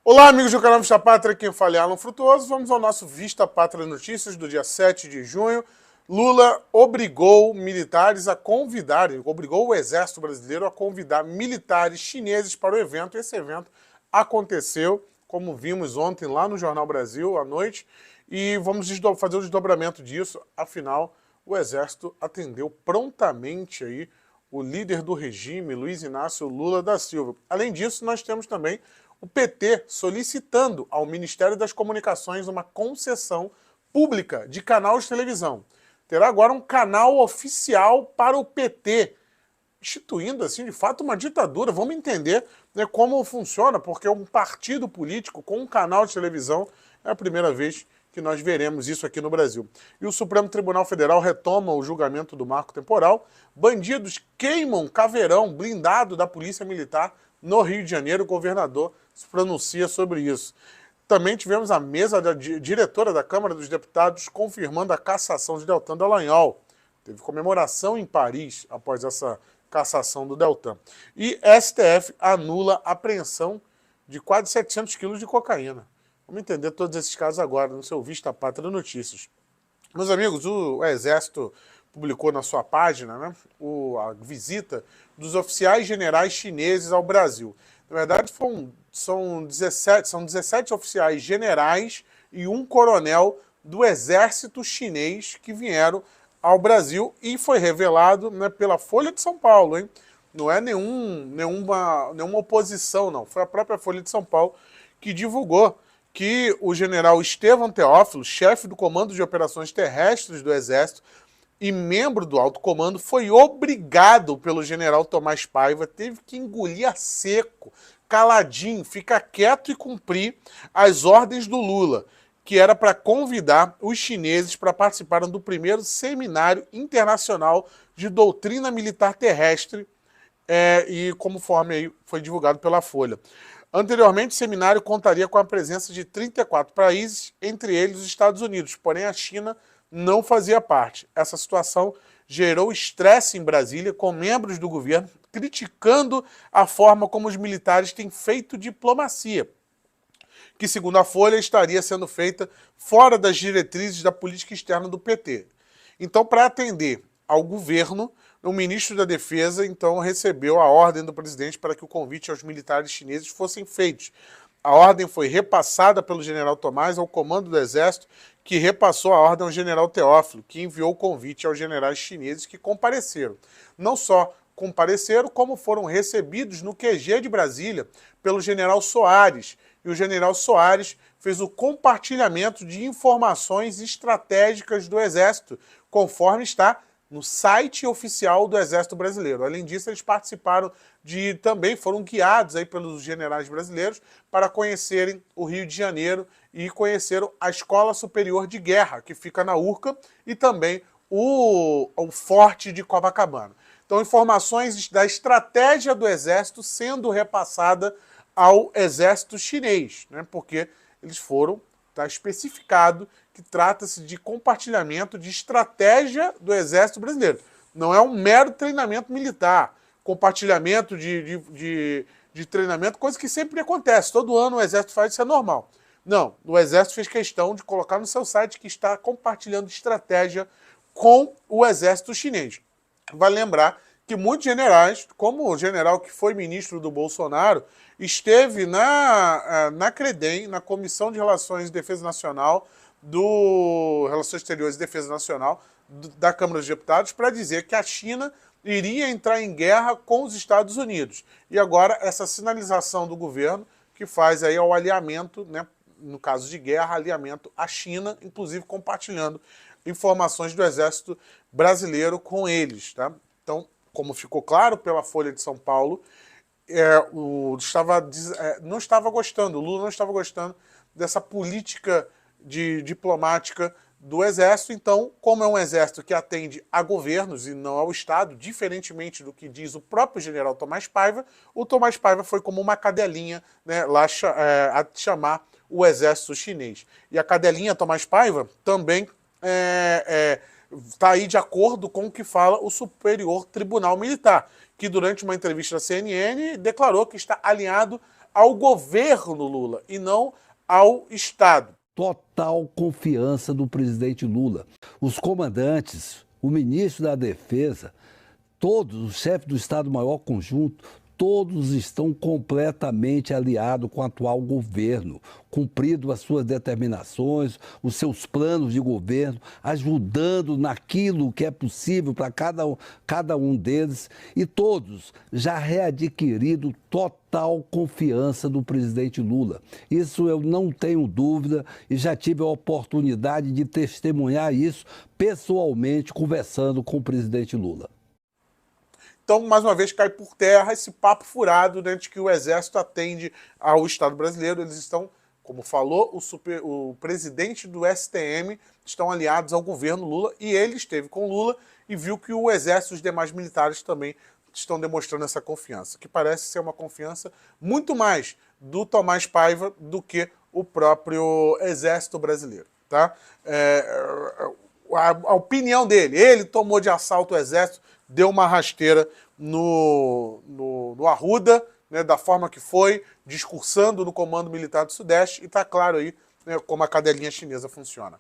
Olá, amigos do canal Vista Pátria, quem fala é Alan Frutuoso. Vamos ao nosso Vista Pátria Notícias do dia 7 de junho. Lula obrigou militares a convidarem, obrigou o exército brasileiro a convidar militares chineses para o evento. Esse evento aconteceu, como vimos ontem lá no Jornal Brasil, à noite, e vamos fazer o desdobramento disso. Afinal, o exército atendeu prontamente aí o líder do regime, Luiz Inácio Lula da Silva. Além disso, nós temos também o PT solicitando ao Ministério das Comunicações uma concessão pública de canal de televisão. Terá agora um canal oficial para o PT, instituindo, assim, de fato, uma ditadura. Vamos entender, né, como funciona, porque um partido político com um canal de televisão é a primeira vez que nós veremos isso aqui no Brasil. E o Supremo Tribunal Federal retoma o julgamento do marco temporal. Bandidos queimam caveirão blindado da Polícia Militar no Rio de Janeiro. O governador se pronuncia sobre isso. Também tivemos a mesa da diretora da Câmara dos Deputados confirmando a cassação de Deltan Dallagnol. Teve comemoração em Paris após essa cassação do Deltan. E STF anula a apreensão de quase 700 quilos de cocaína. Vamos entender todos esses casos agora no seu Vista Pátria Notícias. Meus amigos, o Exército publicou na sua página, né, a visita dos oficiais generais chineses ao Brasil. Na verdade, são 17 oficiais generais e um coronel do exército chinês que vieram ao Brasil, e foi revelado, né, pela Folha de São Paulo, hein? Não é nenhuma oposição, não. Foi a própria Folha de São Paulo que divulgou que o general Estevão Teófilo, chefe do Comando de Operações Terrestres do Exército e membro do alto comando, foi obrigado pelo general Tomás Paiva, teve que engolir a seco, caladinho, ficar quieto e cumprir as ordens do Lula, que era para convidar os chineses para participarem do primeiro seminário internacional de doutrina militar terrestre, e conforme aí foi divulgado pela Folha. Anteriormente, o seminário contaria com a presença de 34 países, entre eles os Estados Unidos, porém a China não fazia parte. Essa situação gerou estresse em Brasília, com membros do governo criticando a forma como os militares têm feito diplomacia, que, segundo a Folha, estaria sendo feita fora das diretrizes da política externa do PT. Então, para atender ao governo, o ministro da Defesa, então, recebeu a ordem do presidente para que o convite aos militares chineses fossem feitos. A ordem foi repassada pelo general Tomás ao comando do Exército, que repassou a ordem ao general Teófilo, que enviou o convite aos generais chineses que compareceram. Não só compareceram, como foram recebidos no QG de Brasília pelo general Soares. E o general Soares fez o compartilhamento de informações estratégicas do Exército, conforme está no site oficial do Exército Brasileiro. Além disso, eles participaram também foram guiados aí pelos generais brasileiros para conhecerem o Rio de Janeiro e conheceram a Escola Superior de Guerra, que fica na Urca, e também o Forte de Copacabana. Então, informações da estratégia do Exército sendo repassada ao Exército chinês, né? Porque eles foram, está especificado que trata-se de compartilhamento de estratégia do Exército Brasileiro. Não é um mero treinamento militar, compartilhamento de treinamento, coisa que sempre acontece. Todo ano o Exército faz, isso é normal. Não, o Exército fez questão de colocar no seu site que está compartilhando estratégia com o Exército chinês. Vale lembrar que muitos generais, como o general que foi ministro do Bolsonaro, esteve na CREDEM, na Comissão de Relações e Defesa Nacional, Relações Exteriores e Defesa Nacional da Câmara dos Deputados, para dizer que a China iria entrar em guerra com os Estados Unidos. E agora essa sinalização do governo que faz aí ao alinhamento, né, no caso de guerra, alinhamento à China, inclusive compartilhando informações do Exército Brasileiro com eles. Tá? Então, como ficou claro pela Folha de São Paulo, o Lula não estava gostando dessa política diplomática do Exército. Então, como é um exército que atende a governos e não ao Estado, diferentemente do que diz o próprio general Tomás Paiva, o Tomás Paiva foi como uma cadelinha, né, lá a chamar o exército chinês. E a cadelinha Tomás Paiva também está aí de acordo com o que fala o Superior Tribunal Militar, que durante uma entrevista à CNN declarou que está alinhado ao governo Lula e não ao Estado. Total confiança do presidente Lula. Os comandantes, o ministro da Defesa, todos, os chefes do Estado-Maior Conjunto, todos estão completamente aliados com o atual governo, cumprindo as suas determinações, os seus planos de governo, ajudando naquilo que é possível para cada um deles, e todos já readquirido total confiança do presidente Lula. Isso eu não tenho dúvida e já tive a oportunidade de testemunhar isso pessoalmente, conversando com o presidente Lula. Então, mais uma vez, cai por terra esse papo furado, né, de que o Exército atende ao Estado brasileiro. Eles estão, como falou, o presidente do STM estão aliados ao governo Lula, e ele esteve com Lula e viu que o Exército e os demais militares também estão demonstrando essa confiança, que parece ser uma confiança muito mais do Tomás Paiva do que o próprio Exército brasileiro. Tá? A opinião dele, ele tomou de assalto o Exército, deu uma rasteira no Arruda, né, da forma que foi, discursando no Comando Militar do Sudeste, e está claro aí, né, como a cadelinha chinesa funciona.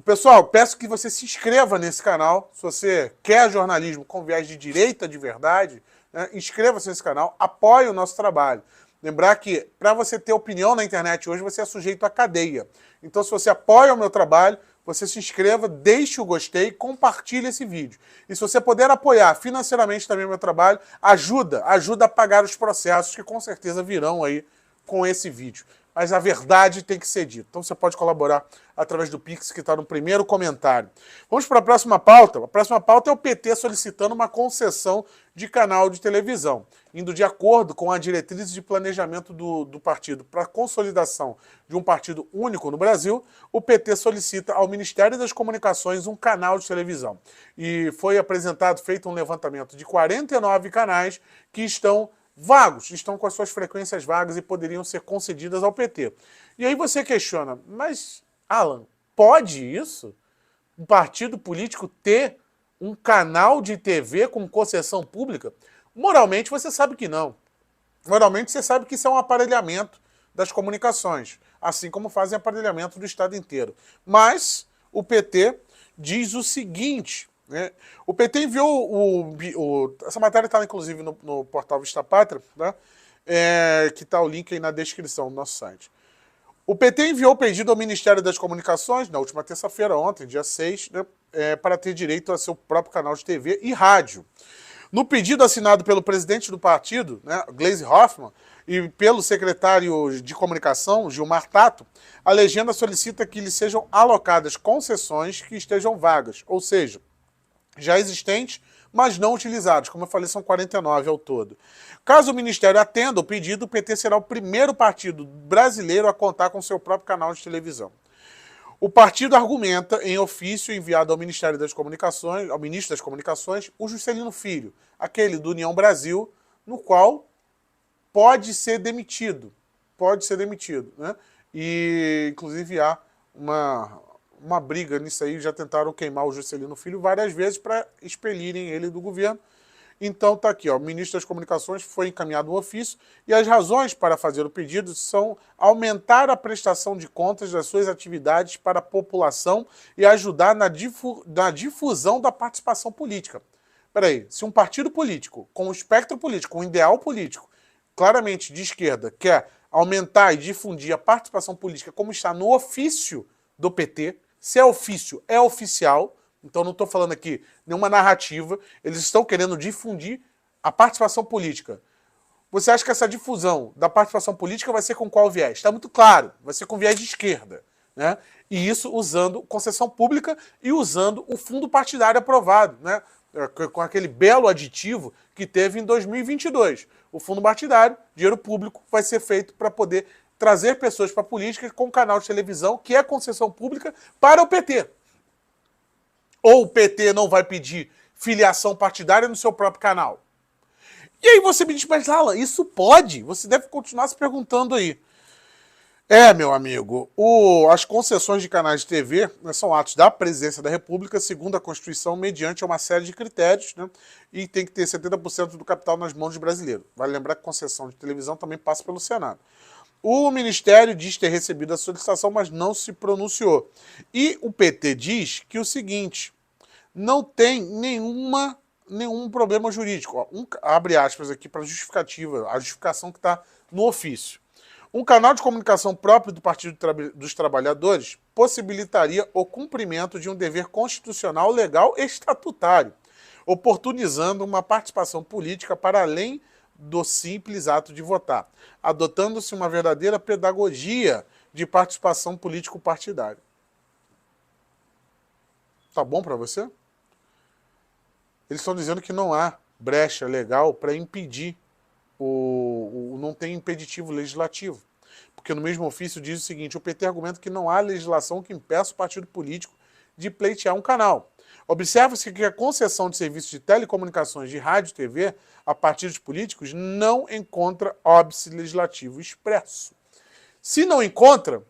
Pessoal, peço que você se inscreva nesse canal. Se você quer jornalismo com viés de direita de verdade, né, inscreva-se nesse canal, apoie o nosso trabalho. Lembrar que, para você ter opinião na internet hoje, você é sujeito à cadeia. Então, se você apoia o meu trabalho, você se inscreva, deixe o gostei, compartilhe esse vídeo. E se você puder apoiar financeiramente também o meu trabalho, ajuda a pagar os processos que com certeza virão aí com esse vídeo. Mas a verdade tem que ser dita. Então você pode colaborar através do Pix, que está no primeiro comentário. Vamos para a próxima pauta. A próxima pauta é o PT solicitando uma concessão de canal de televisão, indo de acordo com a diretriz de planejamento do partido para a consolidação de um partido único no Brasil. O PT solicita ao Ministério das Comunicações um canal de televisão. E foi feito um levantamento de 49 canais que estão vagos, estão com as suas frequências vagas e poderiam ser concedidas ao PT. E aí você questiona, mas, Alan, pode isso? Um partido político ter um canal de TV com concessão pública? Moralmente você sabe que não. Moralmente você sabe que isso é um aparelhamento das comunicações, assim como fazem aparelhamento do Estado inteiro. Mas o PT diz o seguinte, né? O PT enviou essa matéria está inclusive no portal Vista Pátria, né? Que está o link aí na descrição do nosso site. O PT enviou o pedido ao Ministério das Comunicações na última terça-feira, ontem, dia 6, né? Para ter direito a seu próprio canal de TV e rádio. No pedido assinado pelo presidente do partido, né, Gleisi Hoffmann, e pelo secretário de Comunicação, Gilmar Tato, a legenda solicita que lhes sejam alocadas concessões que estejam vagas, ou seja, já existentes, mas não utilizados. Como eu falei, são 49 ao todo. Caso o Ministério atenda o pedido, o PT será o primeiro partido brasileiro a contar com seu próprio canal de televisão. O partido argumenta, em ofício enviado ao Ministério das Comunicações, ao ministro das Comunicações, o Juscelino Filho, aquele do União Brasil, no qual pode ser demitido. Né? E, inclusive, há uma briga nisso aí, já tentaram queimar o Juscelino Filho várias vezes para expelirem ele do governo. Então tá aqui, ó, o ministro das Comunicações foi encaminhado um ofício e as razões para fazer o pedido são aumentar a prestação de contas das suas atividades para a população e ajudar na difusão da participação política. Peraí, se um partido político, com um espectro político, com um ideal político, claramente de esquerda, quer aumentar e difundir a participação política como está no ofício do PT, se é ofício, é oficial. Então não estou falando aqui nenhuma narrativa, eles estão querendo difundir a participação política. Você acha que essa difusão da participação política vai ser com qual viés? Está muito claro, vai ser com viés de esquerda, né? E isso usando concessão pública e usando o fundo partidário aprovado, né? Com aquele belo aditivo que teve em 2022. O fundo partidário, dinheiro público, vai ser feito para poder trazer pessoas para a política com canal de televisão, que é concessão pública, para o PT. Ou o PT não vai pedir filiação partidária no seu próprio canal? E aí você me diz, mas Alan, isso pode? Você deve continuar se perguntando aí. Meu amigo, as concessões de canais de TV, né, são atos da Presidência da República, segundo a Constituição, mediante uma série de critérios, né, e tem que ter 70% do capital nas mãos de brasileiro. Vale lembrar que concessão de televisão também passa pelo Senado. O Ministério diz ter recebido a solicitação, mas não se pronunciou. E o PT diz que o seguinte, não tem nenhum problema jurídico. Ó, abre aspas aqui para a justificação que está no ofício. Um canal de comunicação próprio do Partido dos Trabalhadores possibilitaria o cumprimento de um dever constitucional, legal e estatutário, oportunizando uma participação política para além do simples ato de votar, adotando-se uma verdadeira pedagogia de participação político-partidária. Tá bom para você? Eles estão dizendo que não há brecha legal para impedir não tem impeditivo legislativo. Porque no mesmo ofício diz o seguinte, o PT argumenta que não há legislação que impeça o partido político de pleitear um canal. Observa-se que a concessão de serviços de telecomunicações de rádio e TV a partidos políticos não encontra óbice legislativo expresso. Se não encontra,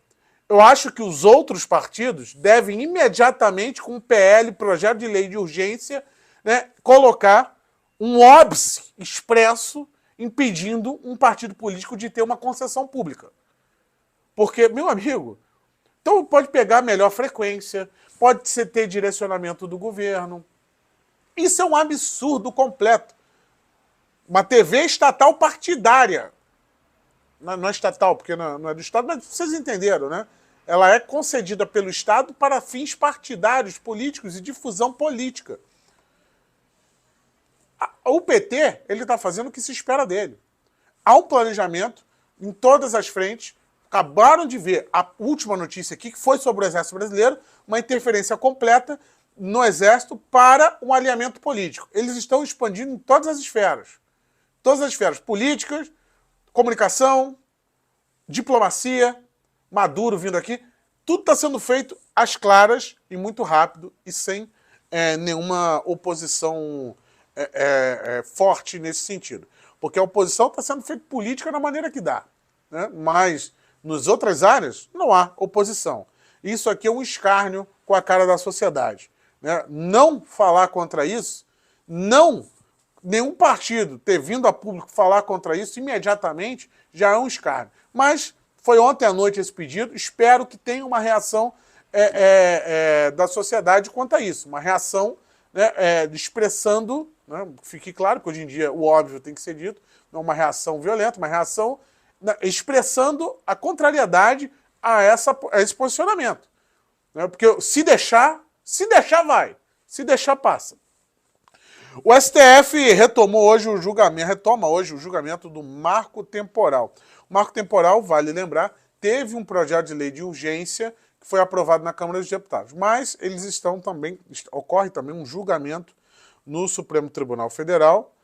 eu acho que os outros partidos devem imediatamente, com o PL, projeto de lei de urgência, né, colocar um óbice expresso impedindo um partido político de ter uma concessão pública. Porque, meu amigo, então pode pegar melhor frequência, pode ter direcionamento do governo. Isso é um absurdo completo. Uma TV estatal partidária. Não é estatal, porque não é do Estado, mas vocês entenderam, né? Ela é concedida pelo Estado para fins partidários, políticos e difusão política. O PT, ele está fazendo o que se espera dele. Há um planejamento em todas as frentes. Acabaram de ver a última notícia aqui, que foi sobre o Exército Brasileiro, uma interferência completa no Exército para um alinhamento político. Eles estão expandindo em todas as esferas. Todas as esferas políticas, comunicação, diplomacia, Maduro vindo aqui. Tudo está sendo feito às claras e muito rápido e sem nenhuma oposição forte nesse sentido. Porque a oposição está sendo feita política da maneira que dá, né? Mas nas outras áreas não há oposição. Isso aqui é um escárnio com a cara da sociedade, né? Não falar contra isso, nenhum partido ter vindo a público falar contra isso imediatamente já é um escárnio. Mas foi ontem à noite esse pedido, espero que tenha uma reação da sociedade quanto a isso, uma reação, né, expressando, né, fique claro que hoje em dia o óbvio tem que ser dito, não uma reação violenta, uma reação expressando a contrariedade a esse posicionamento. Né? Porque se deixar vai. Se deixar, passa. O STF retoma hoje o julgamento do marco temporal. O marco temporal, vale lembrar, teve um projeto de lei de urgência que foi aprovado na Câmara dos Deputados. Mas ocorre também um julgamento no Supremo Tribunal Federal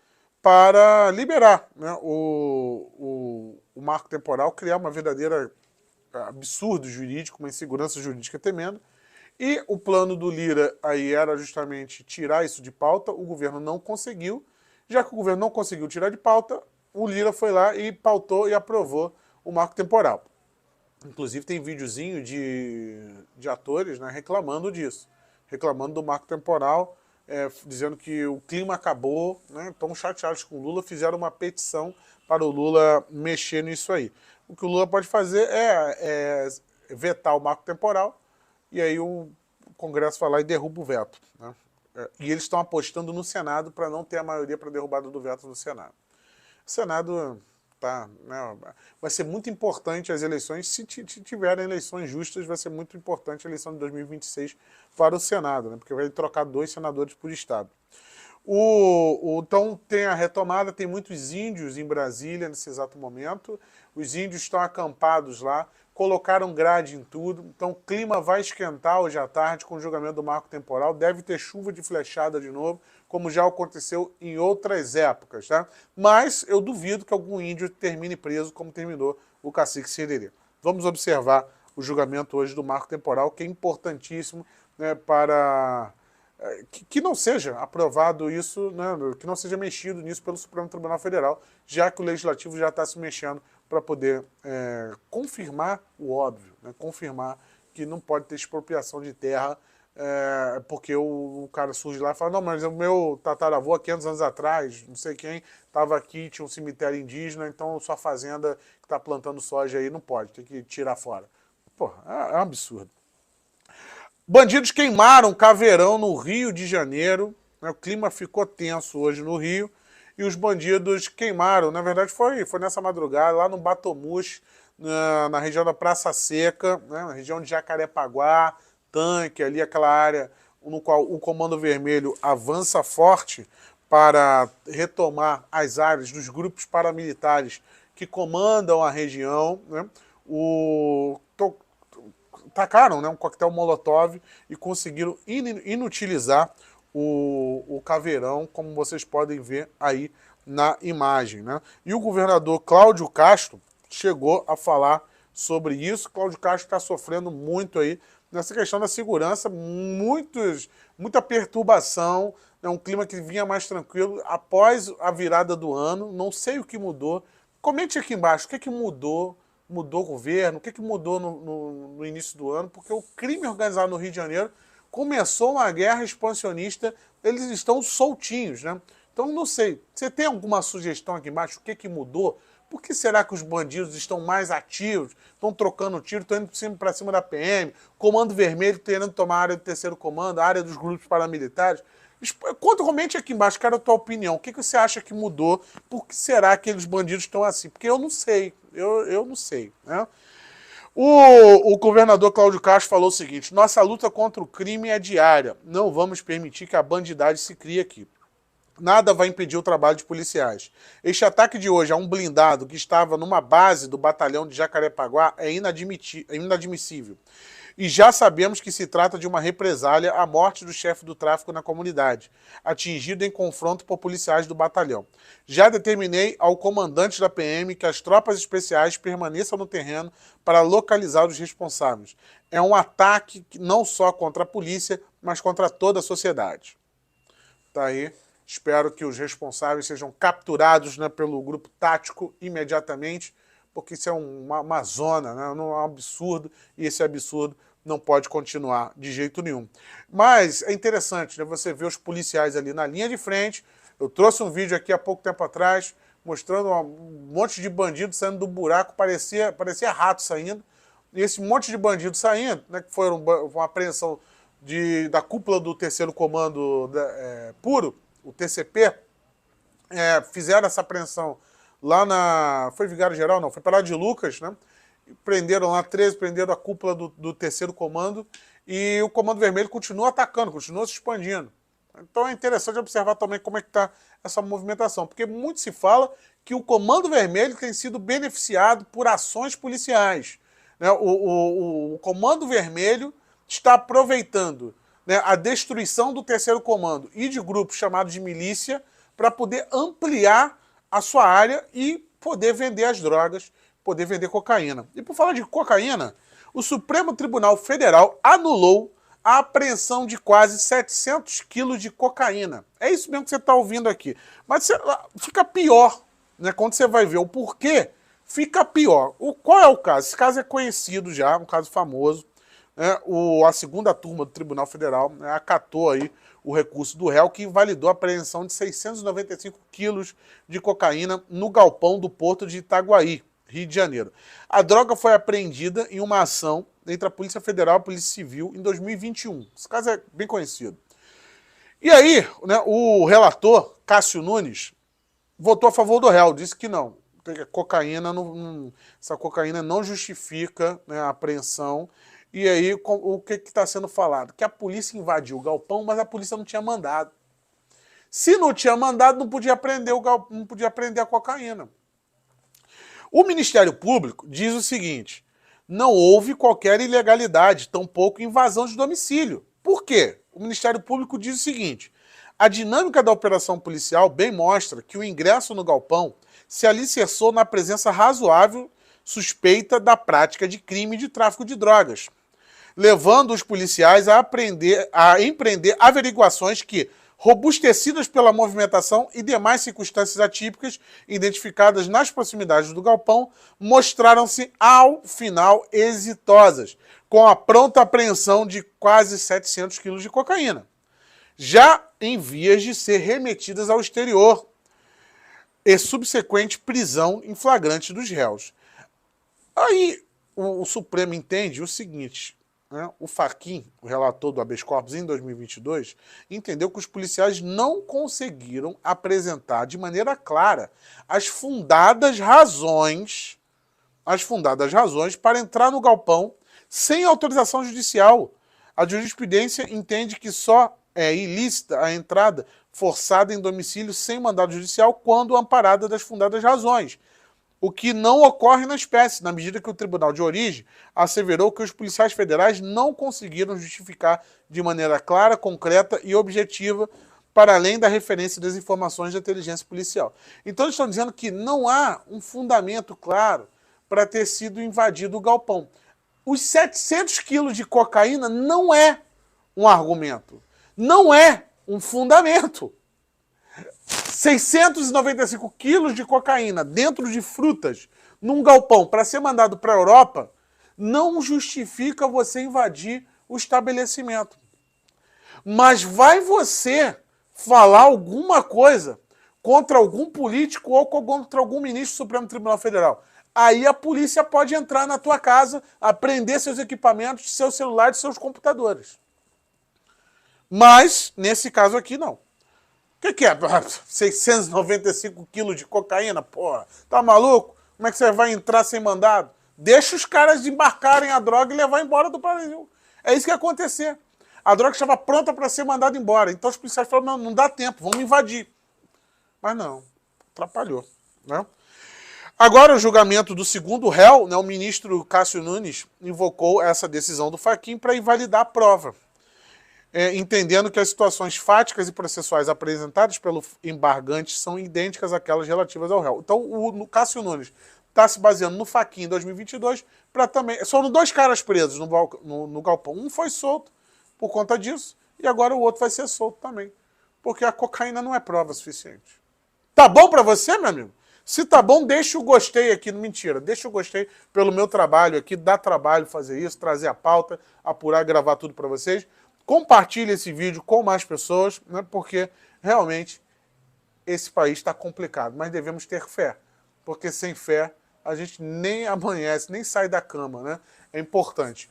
para liberar, né, o marco temporal, criar uma verdadeira absurdo jurídico, uma insegurança jurídica tremenda. E o plano do Lira aí era justamente tirar isso de pauta, o governo não conseguiu. Já que o governo não conseguiu tirar de pauta, o Lira foi lá e pautou e aprovou o marco temporal. Inclusive tem videozinho de atores, né, reclamando disso, reclamando do marco temporal, dizendo que o clima acabou, né, estão chateados com o Lula, fizeram uma petição para o Lula mexer nisso aí. O que o Lula pode fazer é vetar o marco temporal, e aí o Congresso vai lá e derruba o veto. Né? E eles estão apostando no Senado para não ter a maioria para a derrubada do veto no Senado. O Senado né, vai ser muito importante as eleições, se tiverem eleições justas, vai ser muito importante a eleição de 2026 para o Senado, né, porque vai trocar 2 senadores por estado. Então tem a retomada, tem muitos índios em Brasília nesse exato momento, os índios estão acampados lá, colocaram grade em tudo, então o clima vai esquentar hoje à tarde com o julgamento do marco temporal, deve ter chuva de flechada de novo, como já aconteceu em outras épocas, tá? Mas eu duvido que algum índio termine preso como terminou o cacique Sererê. Vamos observar o julgamento hoje do marco temporal, que é importantíssimo, né, para que não seja aprovado isso, né, que não seja mexido nisso pelo Supremo Tribunal Federal, já que o Legislativo já está se mexendo para poder confirmar o óbvio, né? Confirmar que não pode ter expropriação de terra, porque o cara surge lá e fala, não, mas o meu tataravô há 500 anos atrás, não sei quem, estava aqui, tinha um cemitério indígena, então sua fazenda que está plantando soja aí não pode, tem que tirar fora. Porra, é um absurdo. Bandidos queimaram caveirão no Rio de Janeiro, né? O clima ficou tenso hoje no Rio, e os bandidos queimaram, na verdade foi nessa madrugada, lá no Batomuxi, na região da Praça Seca, né? Na região de Jacarepaguá, Tanque, ali aquela área no qual o Comando Vermelho avança forte para retomar as áreas dos grupos paramilitares que comandam a região, né? Tacaram, né, um coquetel Molotov e conseguiram inutilizar o caveirão, como vocês podem ver aí na imagem, né? E o governador Cláudio Castro chegou a falar sobre isso. Cláudio Castro está sofrendo muito aí nessa questão da segurança, muita perturbação, né? Um clima que vinha mais tranquilo após a virada do ano. Não sei o que mudou. Comente aqui embaixo o que mudou. Mudou o governo, o que mudou no início do ano, porque o crime organizado no Rio de Janeiro começou uma guerra expansionista, eles estão soltinhos, né? Então, não sei, você tem alguma sugestão aqui embaixo, o que mudou? Por que será que os bandidos estão mais ativos, estão trocando tiro, estão indo para cima da PM, Comando Vermelho querendo tomar a área do terceiro comando, a área dos grupos paramilitares? Comente aqui embaixo, quero a tua opinião. O que você acha que mudou? Por que será que aqueles bandidos estão assim? Porque eu não sei. Eu não sei, né? O governador Cláudio Castro falou o seguinte: nossa luta contra o crime é diária. Não vamos permitir que a bandidagem se crie aqui. Nada vai impedir o trabalho de policiais. Este ataque de hoje a um blindado que estava numa base do batalhão de Jacarepaguá é inadmissível. E já sabemos que se trata de uma represália à morte do chefe do tráfico na comunidade, atingido em confronto por policiais do batalhão. Já determinei ao comandante da PM que as tropas especiais permaneçam no terreno para localizar os responsáveis. É um ataque não só contra a polícia, mas contra toda a sociedade. Tá aí. Espero que os responsáveis sejam capturados, né, pelo grupo tático imediatamente, porque isso é uma zona, né? É um absurdo, e esse absurdo não pode continuar de jeito nenhum. Mas é interessante, né, você ver os policiais ali na linha de frente. Eu trouxe um vídeo aqui há pouco tempo atrás, mostrando um monte de bandido saindo do buraco, parecia rato saindo. E esse monte de bandido saindo, né, que foi uma apreensão da cúpula do terceiro comando puro, o TCP, fizeram essa apreensão lá foi Vigário Geral? Não, foi para lá de Lucas, né? Prenderam lá 13, prenderam a cúpula do terceiro comando, e o Comando Vermelho continua atacando, continua se expandindo. Então é interessante observar também como é que está essa movimentação, porque muito se fala que o Comando Vermelho tem sido beneficiado por ações policiais, né? O Comando Vermelho está aproveitando, né, a destruição do terceiro comando e de grupos chamados de milícia para poder ampliar a sua área e poder vender as drogas, poder vender cocaína. E por falar de cocaína, o Supremo Tribunal Federal anulou a apreensão de quase 700 quilos de cocaína. É isso mesmo que você está ouvindo aqui. Mas fica pior, né? Quando você vai ver o porquê, fica pior. Qual é o caso? Esse caso é conhecido já, um caso famoso. Né? A segunda turma do Tribunal Federal, né, acatou aí o recurso do réu, que invalidou a apreensão de 695 quilos de cocaína no galpão do porto de Itaguaí, Rio de Janeiro. A droga foi apreendida em uma ação entre a Polícia Federal e a Polícia Civil em 2021. Esse caso é bem conhecido. E aí, né, o relator, Cássio Nunes, votou a favor do réu, disse que não. Essa cocaína não justifica, né, a apreensão. E aí, o que está sendo falado? Que a polícia invadiu o galpão, mas a polícia não tinha mandado. Se não tinha mandado, não podia prender não podia prender a cocaína. O Ministério Público diz o seguinte: não houve qualquer ilegalidade, tampouco invasão de domicílio. Por quê? O Ministério Público diz o seguinte: a dinâmica da operação policial bem mostra que o ingresso no galpão se alicerçou na presença razoável suspeita da prática de crime de tráfico de drogas, levando os policiais a empreender averiguações que robustecidas pela movimentação e demais circunstâncias atípicas identificadas nas proximidades do galpão, mostraram-se, ao final, exitosas, com a pronta apreensão de quase 700 quilos de cocaína, já em vias de ser remetidas ao exterior, e subsequente prisão em flagrante dos réus. Aí o Supremo entende o seguinte, né? O Fachin, o relator do habeas corpus em 2022, entendeu que os policiais não conseguiram apresentar de maneira clara as fundadas razões para entrar no galpão sem autorização judicial. A jurisprudência entende que só é ilícita a entrada forçada em domicílio sem mandado judicial quando amparada das fundadas razões, o que não ocorre na espécie, na medida que o Tribunal de Origem asseverou que os policiais federais não conseguiram justificar de maneira clara, concreta e objetiva, para além da referência das informações da inteligência policial. Então eles estão dizendo que não há um fundamento claro para ter sido invadido o galpão. Os 700 quilos de cocaína não é um argumento, não é um fundamento. 695 quilos de cocaína dentro de frutas num galpão para ser mandado para a Europa não justifica você invadir o estabelecimento. Mas vai você falar alguma coisa contra algum político ou contra algum ministro do Supremo Tribunal Federal. Aí a polícia pode entrar na tua casa, apreender seus equipamentos, seus celulares, seus computadores. Mas, nesse caso aqui, não. O que é? 695 quilos de cocaína? Porra, tá maluco? Como é que você vai entrar sem mandado? Deixa os caras embarcarem a droga e levar embora do Brasil. É isso que ia acontecer. A droga estava pronta para ser mandada embora. Então os policiais falaram, não dá tempo, vamos invadir. Mas não, atrapalhou. Né? Agora, o julgamento do segundo réu, né, o ministro Cássio Nunes invocou essa decisão do Fachin para invalidar a prova. Entendendo que as situações fáticas e processuais apresentadas pelo embargante são idênticas àquelas relativas ao réu. Então, o Cássio Nunes está se baseando no Fachin em 2022 para também... Foram 2 caras presos no galpão. Um foi solto por conta disso e agora o outro vai ser solto também. Porque a cocaína não é prova suficiente. Tá bom para você, meu amigo? Se tá bom, deixa o gostei aqui. Mentira, deixa o gostei pelo meu trabalho aqui. Dá trabalho fazer isso, trazer a pauta, apurar, gravar tudo para vocês. Compartilhe esse vídeo com mais pessoas, né, porque realmente esse país está complicado. Mas devemos ter fé, porque sem fé a gente nem amanhece, nem sai da cama. Né? É importante.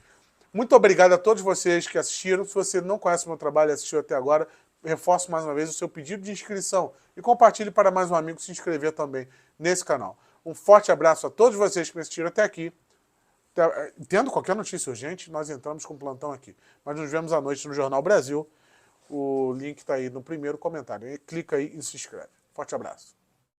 Muito obrigado a todos vocês que assistiram. Se você não conhece o meu trabalho e assistiu até agora, reforço mais uma vez o seu pedido de inscrição e compartilhe para mais um amigo se inscrever também nesse canal. Um forte abraço a todos vocês que me assistiram até aqui. Tendo qualquer notícia urgente, nós entramos com plantão aqui. Mas nos vemos à noite no Jornal Brasil. O link está aí no primeiro comentário. Clica aí e se inscreve. Forte abraço.